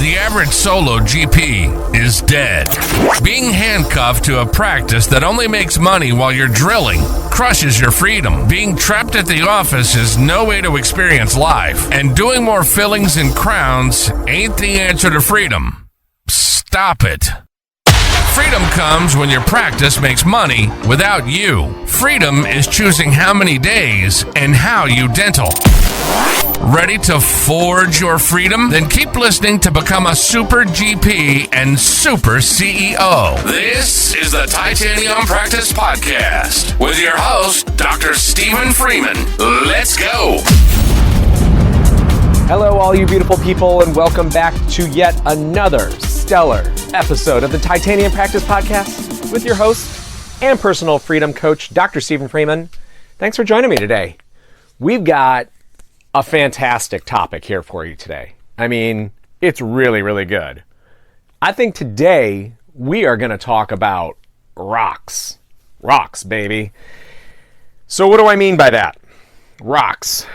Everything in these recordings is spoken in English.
The average solo GP is dead. Being handcuffed to a practice that only makes money while you're drilling crushes your freedom. Being trapped at the office is no way to experience life. And doing more fillings and crowns ain't the answer to freedom. Stop it. Freedom comes when your practice makes money without you. Freedom is choosing how many days and how you dental. Ready to forge your freedom? Then keep listening to become a super GP and super CEO. This is the Titanium Practice Podcast with your host, Dr. Stephen Freeman. Let's go. Hello, all you beautiful people, and welcome back to yet another stellar episode of the Titanium Practice Podcast with your host and personal freedom coach, Dr. Stephen Freeman. Thanks for joining me today. We've got a fantastic topic here for you today. I mean, it's really, really good. I think today we are going to talk about rocks. Rocks, baby. So what do I mean by that? Rocks.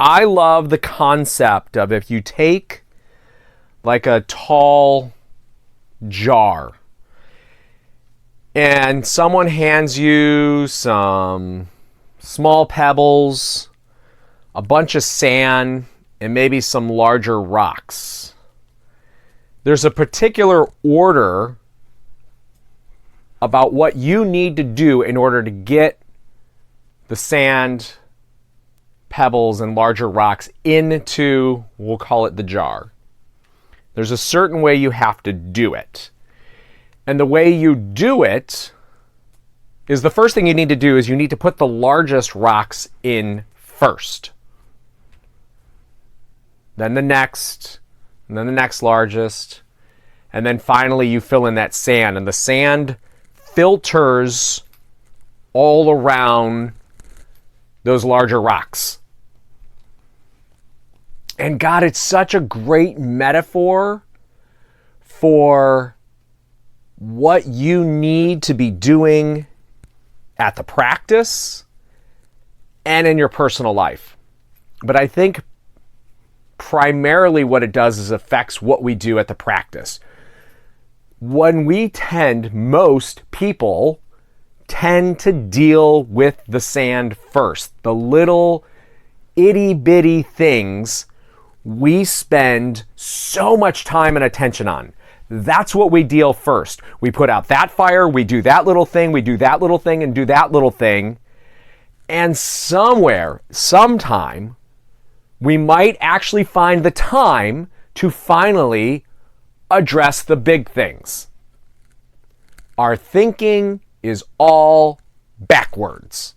I love the concept of if you take like a tall jar and someone hands you some small pebbles, a bunch of sand, and maybe some larger rocks. There's a particular order about what you need to do in order to get the sand, pebbles, and larger rocks into, we'll call it the jar. There's a certain way you have to do it. And the way you do it is the first thing you need to do is you need to put the largest rocks in first. Then the next, and then the next largest. And then finally you fill in that sand. And the sand filters all around those larger rocks. And God, it's such a great metaphor for what you need to be doing at the practice and in your personal life. But I think primarily what it does is affects what we do at the practice. Most people tend to deal with the sand first. The little itty bitty things we spend so much time and attention on. That's what we deal first. We put out that fire, we do that little thing, we do that little thing, and do that little thing. And sometime, we might actually find the time to finally address the big things. Our thinking is all backwards.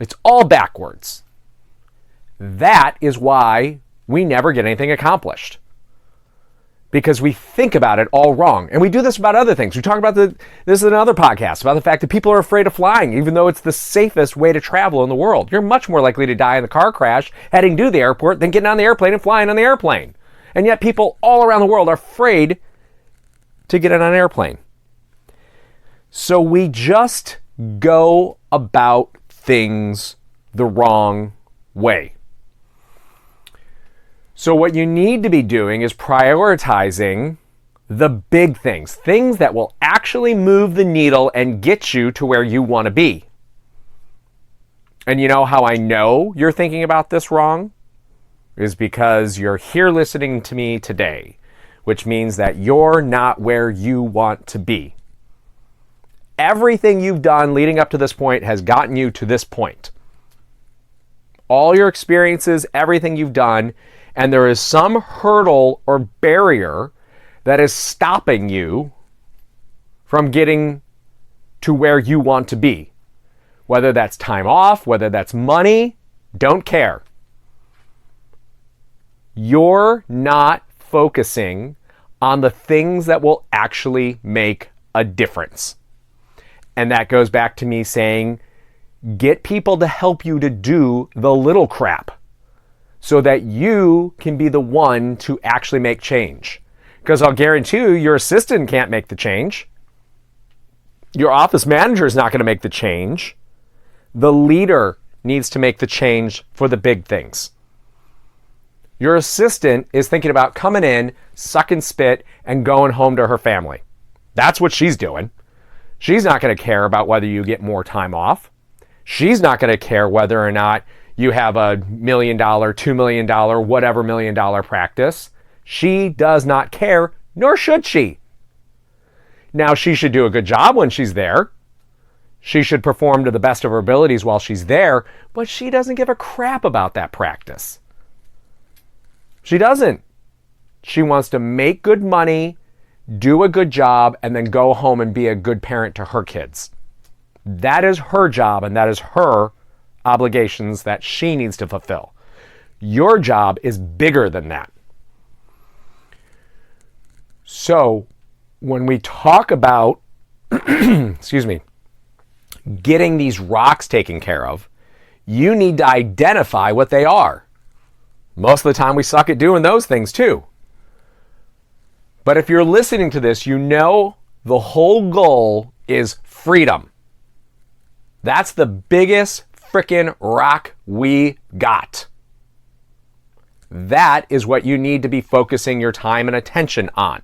It's all backwards. That is why we never get anything accomplished. Because we think about it all wrong. And we do this about other things. We talk about this is another podcast, about the fact that people are afraid of flying, even though it's the safest way to travel in the world. You're much more likely to die in a car crash heading to the airport than getting on the airplane and flying on the airplane. And yet people all around the world are afraid to get on an airplane. So we just go about things the wrong way. So what you need to be doing is prioritizing the big things that will actually move the needle and get you to where you want to be. And you know how I know you're thinking about this wrong? Is because you're here listening to me today, which means that you're not where you want to be. Everything you've done leading up to this point has gotten you to this point. All your experiences, everything you've done, and there is some hurdle or barrier that is stopping you from getting to where you want to be. Whether that's time off, whether that's money, don't care. You're not focusing on the things that will actually make a difference. And that goes back to me saying, get people to help you to do the little crap, so that you can be the one to actually make change. Because I'll guarantee you, your assistant can't make the change. Your office manager is not going to make the change. The leader needs to make the change for the big things. Your assistant is thinking about coming in, sucking spit, and going home to her family. That's what she's doing. She's not going to care about whether you get more time off. She's not going to care whether or not you have a $1 million, $2 million, whatever $1 million practice. She does not care, nor should she. Now, she should do a good job when she's there. She should perform to the best of her abilities while she's there, but she doesn't give a crap about that practice. She doesn't. She wants to make good money, do a good job, and then go home and be a good parent to her kids. That is her job, and that is her obligations that she needs to fulfill. Your job is bigger than that. So, when we talk about, excuse me, getting these rocks taken care of, you need to identify what they are. Most of the time we suck at doing those things too. But if you're listening to this, you know the whole goal is freedom. That's the biggest frickin' rock we got. That is what you need to be focusing your time and attention on.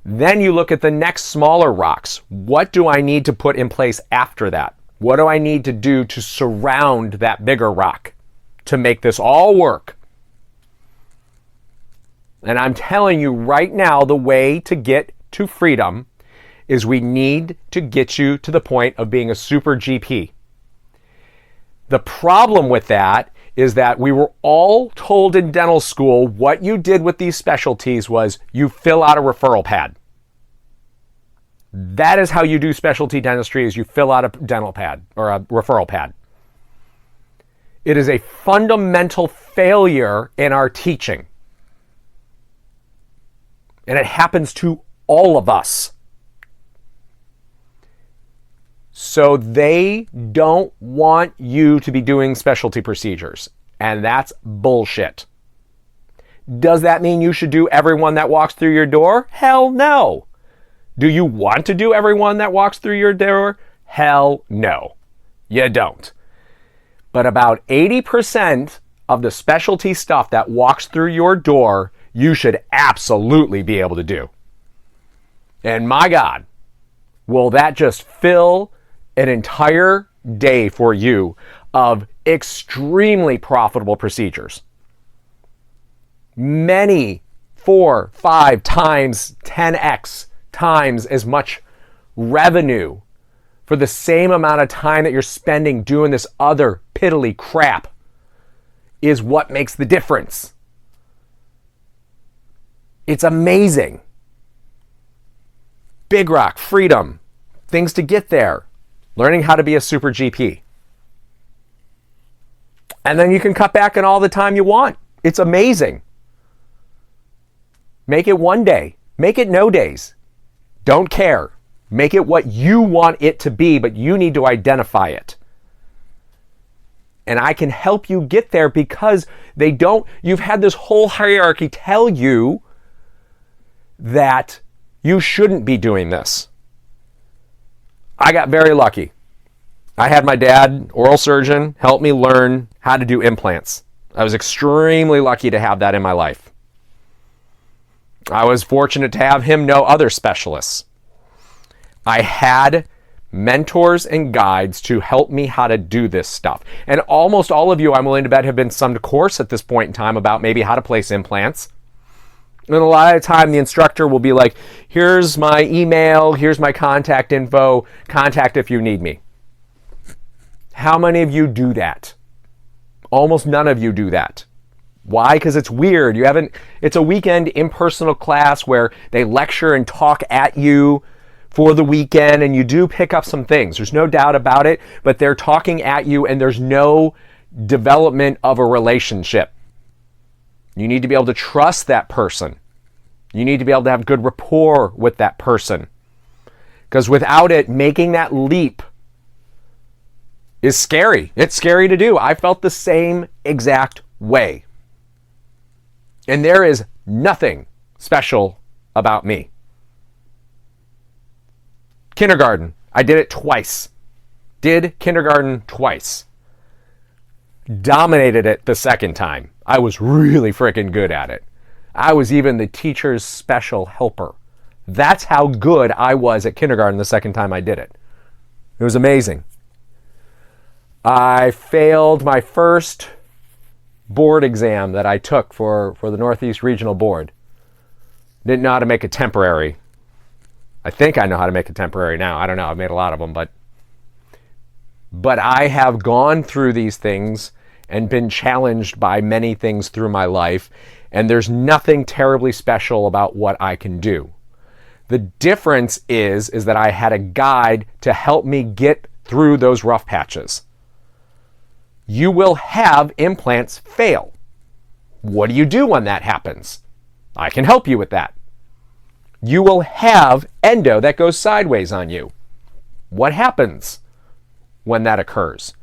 Then you look at the next smaller rocks. What do I need to put in place after that? What do I need to do to surround that bigger rock to make this all work? And I'm telling you right now, the way to get to freedom is we need to get you to the point of being a super GP. The problem with that is that we were all told in dental school what you did with these specialties was you fill out a referral pad. That is how you do specialty dentistry, is you fill out a dental pad or a referral pad. It is a fundamental failure in our teaching. And it happens to all of us. So they don't want you to be doing specialty procedures. And that's bullshit. Does that mean you should do everyone that walks through your door? Hell no. Do you want to do everyone that walks through your door? Hell no. You don't. But about 80% of the specialty stuff that walks through your door, you should absolutely be able to do. And my God, will that just fill an entire day for you of extremely profitable procedures. Many 4, 5 times, 10x times as much revenue for the same amount of time that you're spending doing this other piddly crap is what makes the difference. It's amazing. Big rock, freedom, things to get there. Learning how to be a super GP. And then you can cut back on all the time you want. It's amazing. Make it one day. Make it no days. Don't care. Make it what you want it to be, but you need to identify it. And I can help you get there because you've had this whole hierarchy tell you that you shouldn't be doing this. I got very lucky. I had my dad, oral surgeon, help me learn how to do implants. I was extremely lucky to have that in my life. I was fortunate to have him know other specialists. I had mentors and guides to help me how to do this stuff. And almost all of you, I'm willing to bet, have been some course at this point in time about maybe how to place implants. And a lot of the time, the instructor will be like, here's my email, here's my contact info, contact if you need me. How many of you do that? Almost none of you do that. Why? Because it's weird. It's a weekend impersonal class where they lecture and talk at you for the weekend, and you do pick up some things. There's no doubt about it, but they're talking at you and there's no development of a relationship. You need to be able to trust that person. You need to be able to have good rapport with that person. Because without it, making that leap is scary. It's scary to do. I felt the same exact way. And there is nothing special about me. Kindergarten, I did it twice. Did kindergarten twice. Dominated it the second time. I was really freaking good at it. I was even the teacher's special helper. That's how good I was at kindergarten the second time I did it. It was amazing. I failed my first board exam that I took for the Northeast Regional Board. Didn't know how to make a temporary. I think I know how to make a temporary now. I don't know. I've made a lot of them, but I have gone through these things and been challenged by many things through my life, and there's nothing terribly special about what I can do. The difference is that I had a guide to help me get through those rough patches. You will have implants fail. What do you do when that happens? I can help you with that. You will have endo that goes sideways on you. What happens when that occurs?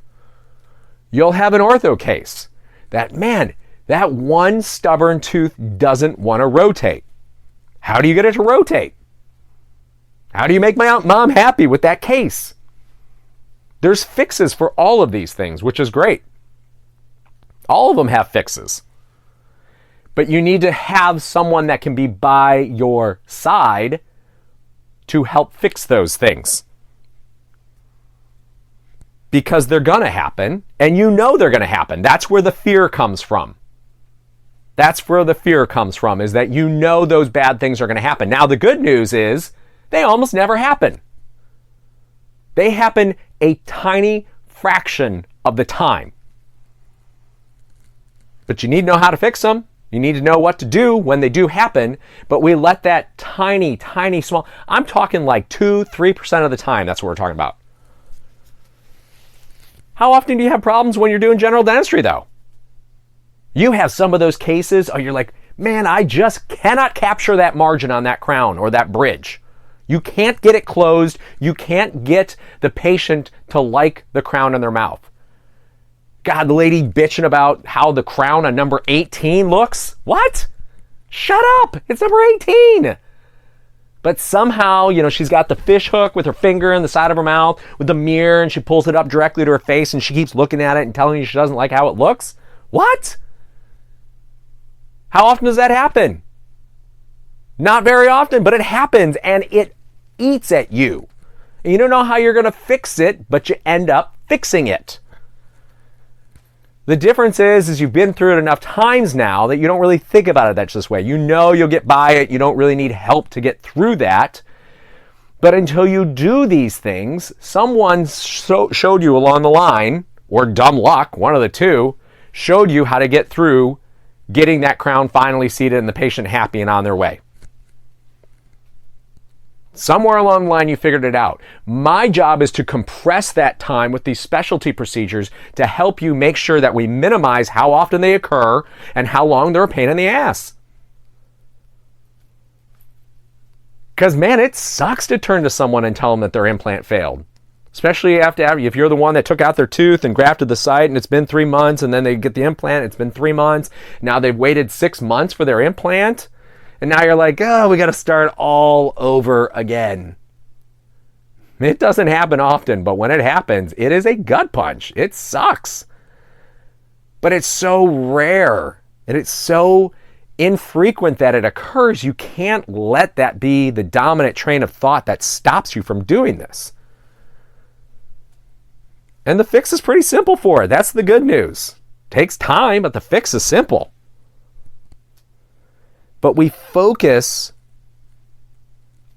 You'll have an ortho case that one stubborn tooth doesn't want to rotate. How do you get it to rotate? How do you make my mom happy with that case? There's fixes for all of these things, which is great. All of them have fixes. But you need to have someone that can be by your side to help fix those things. Because they're going to happen, and you know they're going to happen. That's where the fear comes from. That's where the fear comes from, is that you know those bad things are going to happen. Now, the good news is they almost never happen. They happen a tiny fraction of the time. But you need to know how to fix them. You need to know what to do when they do happen, but we let that tiny, small, I'm talking like 2-3% of the time, that's what we're talking about. How often do you have problems when you're doing general dentistry, though? You have some of those cases, you're like, man, I just cannot capture that margin on that crown or that bridge. You can't get it closed. You can't get the patient to like the crown in their mouth. God, the lady bitching about how the crown on number 18 looks. What? Shut up. It's number 18. But somehow, she's got the fish hook with her finger in the side of her mouth with the mirror, and she pulls it up directly to her face, and she keeps looking at it and telling you she doesn't like how it looks. What? How often does that happen? Not very often, but it happens, and it eats at you. And you don't know how you're going to fix it, but you end up fixing it. The difference is you've been through it enough times now that you don't really think about it that's this way. You know you'll get by it. You don't really need help to get through that. But until you do these things, someone showed you along the line, or dumb luck, one of the two, showed you how to get through getting that crown finally seated and the patient happy and on their way. Somewhere along the line, you figured it out. My job is to compress that time with these specialty procedures to help you make sure that we minimize how often they occur and how long they're a pain in the ass. Because, man, it sucks to turn to someone and tell them that their implant failed. Especially if you're the one that took out their tooth and grafted the site and it's been 3 months, and then they get the implant, it's been 3 months. Now they've waited 6 months for their implant. And now you're like, we got to start all over again. It doesn't happen often, but when it happens, it is a gut punch. It sucks. But it's so rare, and it's so infrequent that it occurs. You can't let that be the dominant train of thought that stops you from doing this. And the fix is pretty simple for it. That's the good news. Takes time, but the fix is simple. But we focus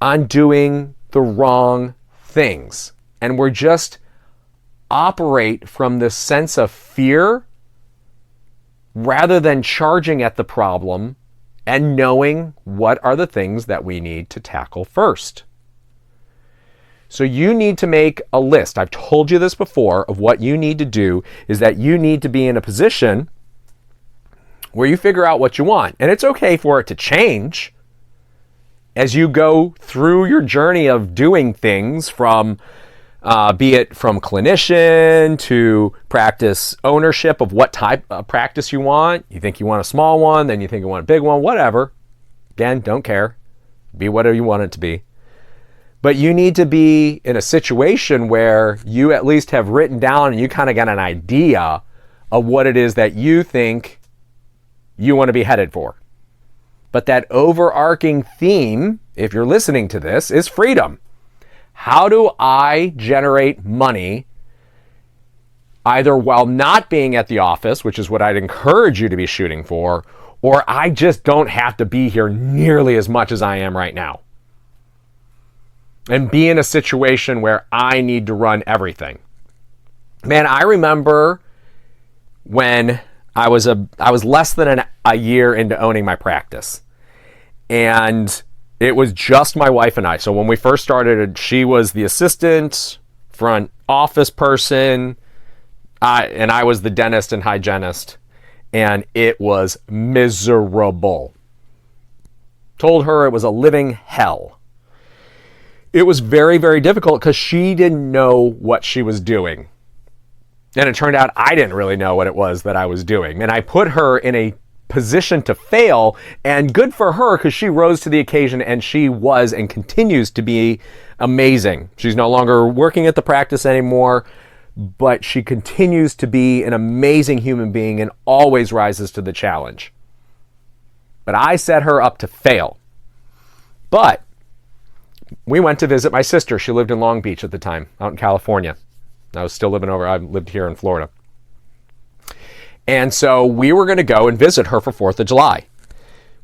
on doing the wrong things. And we're just operate from this sense of fear rather than charging at the problem and knowing what are the things that we need to tackle first. So you need to make a list. I've told you this before of what you need to do is that you need to be in a position where you figure out what you want. And it's okay for it to change as you go through your journey of doing things from, be it from clinician to practice ownership of what type of practice you want. You think you want a small one, then you think you want a big one, whatever. Again, don't care. Be whatever you want it to be. But you need to be in a situation where you at least have written down and you kind of got an idea of what it is that you think you want to be headed for. But that overarching theme, if you're listening to this, is freedom. How do I generate money either while not being at the office, which is what I'd encourage you to be shooting for, or I just don't have to be here nearly as much as I am right now, and be in a situation where I need to run everything. Man, I remember when I was less than a year into owning my practice, and it was just my wife and I. So when we first started, she was the assistant, front office person, and I was the dentist and hygienist, and it was miserable. Told her it was a living hell. It was very, very difficult because she didn't know what she was doing. And it turned out I didn't really know what it was that I was doing. And I put her in a position to fail, and good for her because she rose to the occasion, and she was and continues to be amazing. She's no longer working at the practice anymore, but she continues to be an amazing human being and always rises to the challenge. But I set her up to fail. But we went to visit my sister. She lived in Long Beach at the time, out in California. I was still living I lived here in Florida. And so we were going to go and visit her for 4th of July.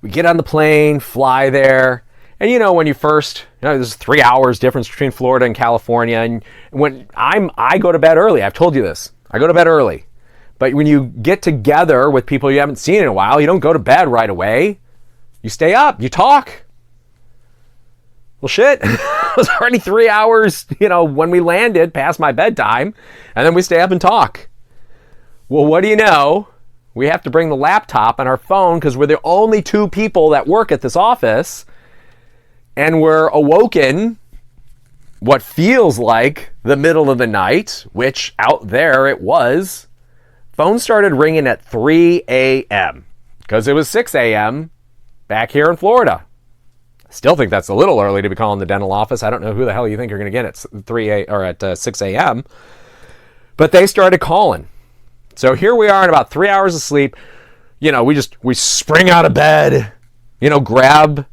We get on the plane, fly there. And when you first, there's 3 hours difference between Florida and California. And when I go to bed early, I've told you this. I go to bed early. But when you get together with people you haven't seen in a while, you don't go to bed right away. You stay up, you talk. Well, shit, it was already 3 hours, when we landed past my bedtime, and then we stay up and talk. Well, what do you know? We have to bring the laptop and our phone because we're the only 2 people that work at this office, and we're awoken what feels like the middle of the night, which out there it was. Phone started ringing at 3 a.m. because it was 6 a.m. back here in Florida. Still think that's a little early to be calling the dental office. I don't know who the hell you think you're going to get at 6 a.m. But they started calling. So here we are in about 3 hours of sleep. We spring out of bed, grab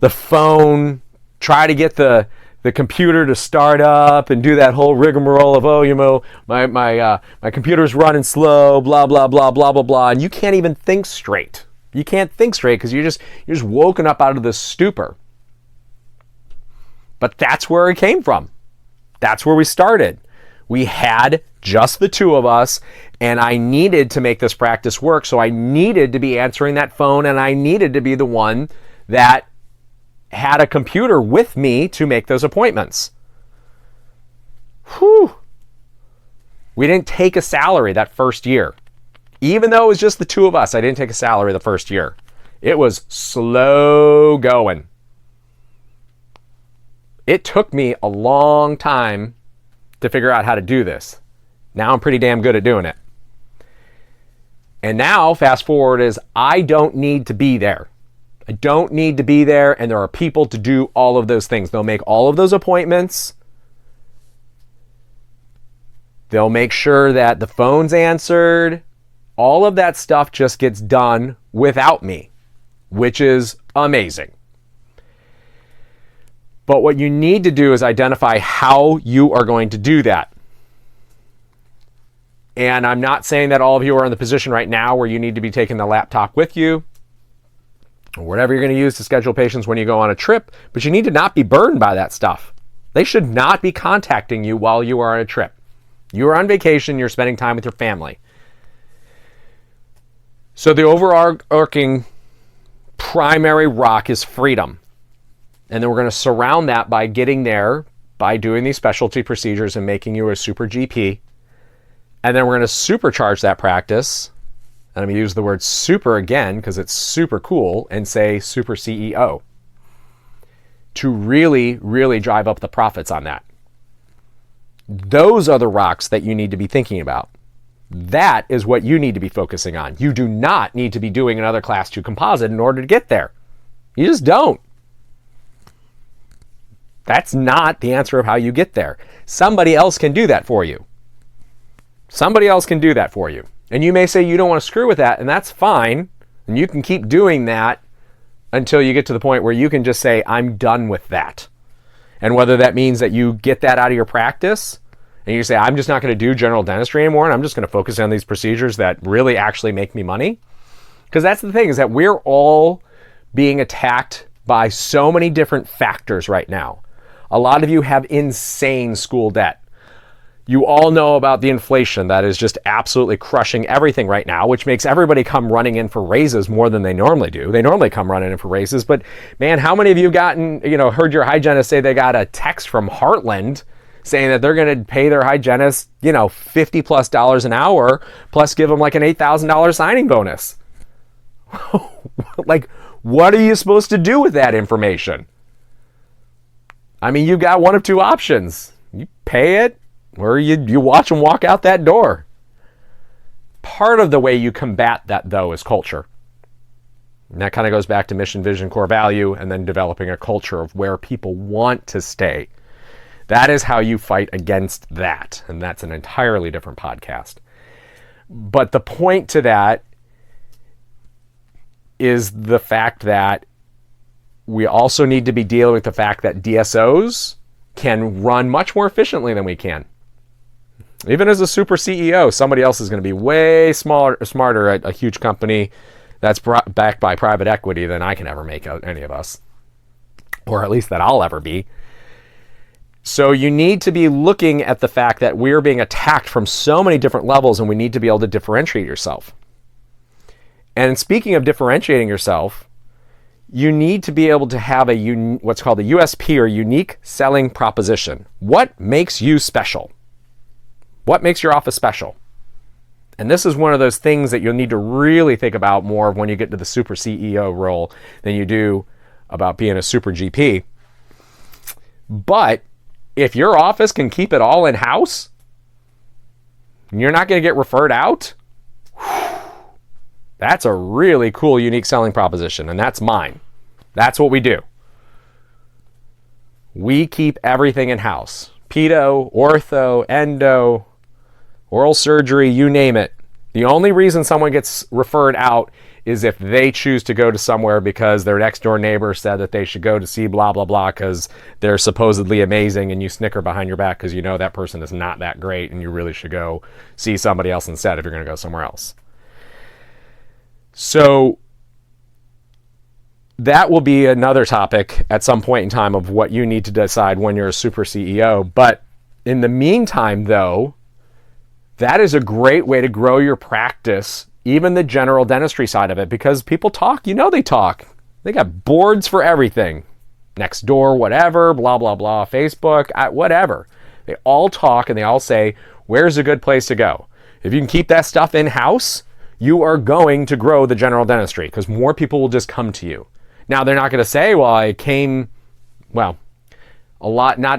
the phone, try to get the computer to start up and do that whole rigmarole of, my computer's running slow, blah, blah, blah, blah, blah, blah. And you can't even think straight. You can't think straight because you're just woken up out of this stupor. But that's where it came from. That's where we started. We had just the 2 of us, and I needed to make this practice work, so I needed to be answering that phone, and I needed to be the one that had a computer with me to make those appointments. Whew. We didn't take a salary that first year. Even though it was just the 2 of us, I didn't take a salary the first year. It was slow going. It took me a long time to figure out how to do this. Now I'm pretty damn good at doing it. And now, fast forward, is I don't need to be there. I don't need to be there, and there are people to do all of those things. They'll make all of those appointments. They'll make sure that the phone's answered. All of that stuff just gets done without me, which is amazing. But what you need to do is identify how you are going to do that. And I'm not saying that all of you are in the position right now where you need to be taking the laptop with you, or whatever you're going to use to schedule patients when you go on a trip, but you need to not be burdened by that stuff. They should not be contacting you while you are on a trip. You are on vacation, you're spending time with your family. So the overarching primary rock is freedom. And then we're going to surround that by getting there, by doing these specialty procedures and making you a super GP. And then we're going to supercharge that practice. And I'm going to use the word super again because it's super cool, and say super CEO to really, really drive up the profits on that. Those are the rocks that you need to be thinking about. That is what you need to be focusing on. You do not need to be doing another Class 2 composite in order to get there. You just don't. That's not the answer of how you get there. Somebody else can do that for you. Somebody else can do that for you. And you may say you don't want to screw with that, and that's fine. And you can keep doing that until you get to the point where you can just say, I'm done with that. And whether that means that you get that out of your practice and you say, I'm just not going to do general dentistry anymore, and I'm just going to focus on these procedures that really actually make me money. Because that's the thing, is that we're all being attacked by so many different factors right now. A lot of you have insane school debt. You all know about the inflation that is just absolutely crushing everything right now, which makes everybody come running in for raises more than they normally do. They normally come running in for raises, but man, how many of you heard your hygienist say they got a text from Heartland saying that they're going to pay their hygienist, $50+ an hour, plus give them like an $8,000 signing bonus? Like, what are you supposed to do with that information? I mean, you've got one of two options. You pay it, or you watch them walk out that door. Part of the way you combat that, though, is culture. And that kind of goes back to mission, vision, core value, and then developing a culture of where people want to stay. That is how you fight against that. And that's an entirely different podcast. But the point to that is the fact that we also need to be dealing with the fact that DSOs can run much more efficiently than we can. Even as a super CEO, somebody else is going to be way smarter at a huge company that's backed by private equity than I can ever make out, any of us. Or at least that I'll ever be. So you need to be looking at the fact that we're being attacked from so many different levels, and we need to be able to differentiate yourself. And speaking of differentiating yourself, you need to be able to have what's called a USP, or unique selling proposition. What makes you special? What makes your office special? And this is one of those things that you'll need to really think about more when you get to the super CEO role than you do about being a super GP. But if your office can keep it all in-house, you're not going to get referred out, that's a really cool, unique selling proposition, and that's mine. That's what we do. We keep everything in-house. Pedo, ortho, endo, oral surgery, you name it. The only reason someone gets referred out is if they choose to go to somewhere because their next door neighbor said that they should go to see blah, blah, blah because they're supposedly amazing, and you snicker behind your back because you know that person is not that great and you really should go see somebody else instead if you're going to go somewhere else. So that will be another topic at some point in time of what you need to decide when you're a super CEO. But in the meantime, though, that is a great way to grow your practice, even the general dentistry side of it, because people talk, they talk. They got boards for everything. Nextdoor, whatever, blah, blah, blah, Facebook, whatever. They all talk and they all say, where's a good place to go? If you can keep that stuff in-house, you are going to grow the general dentistry because more people will just come to you. Now, they're not going to say, not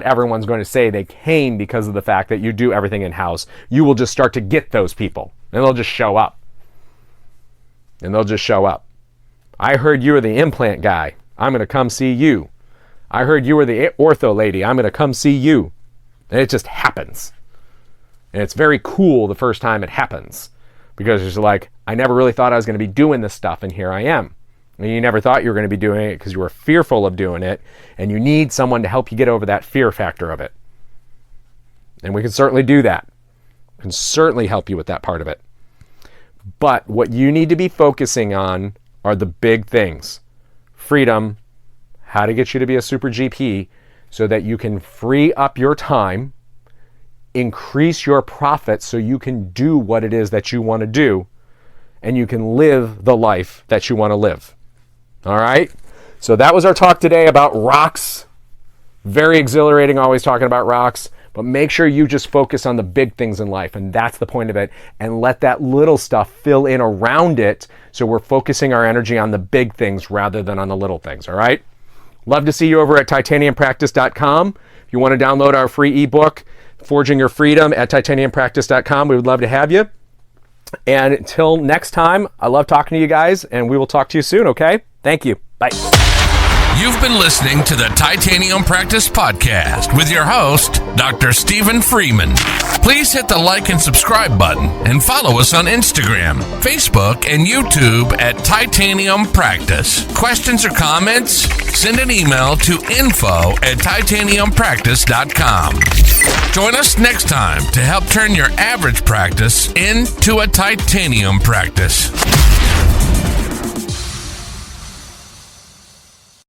everyone's going to say they came because of the fact that you do everything in-house. You will just start to get those people, and they'll just show up. I heard you were the implant guy. I'm going to come see you. I heard you were the ortho lady. I'm going to come see you. And it just happens. And it's very cool the first time it happens. Because it's like, I never really thought I was going to be doing this stuff, and here I am. And you never thought you were going to be doing it because you were fearful of doing it, and you need someone to help you get over that fear factor of it. And we can certainly do that. We can certainly help you with that part of it. But what you need to be focusing on are the big things. Freedom, how to get you to be a super GP so that you can free up your time, increase your profits so you can do what it is that you want to do, and you can live the life that you want to live. All right? So that was our talk today about rocks. Very exhilarating, always talking about rocks. But make sure you just focus on the big things in life, and that's the point of it. And let that little stuff fill in around it so we're focusing our energy on the big things rather than on the little things, all right? Love to see you over at titaniumpractice.com. If you want to download our free ebook, Forging Your Freedom, at titaniumpractice.com, we would love to have you. And until next time, I love talking to you guys, and we will talk to you soon, okay? Thank you. Bye. You've been listening to the Titanium Practice Podcast with your host, Dr. Stephen Freeman. Please hit the like and subscribe button and follow us on Instagram, Facebook, and YouTube at Titanium Practice. Questions or comments? Send an email to info@titaniumpractice.com. Join us next time to help turn your average practice into a titanium practice.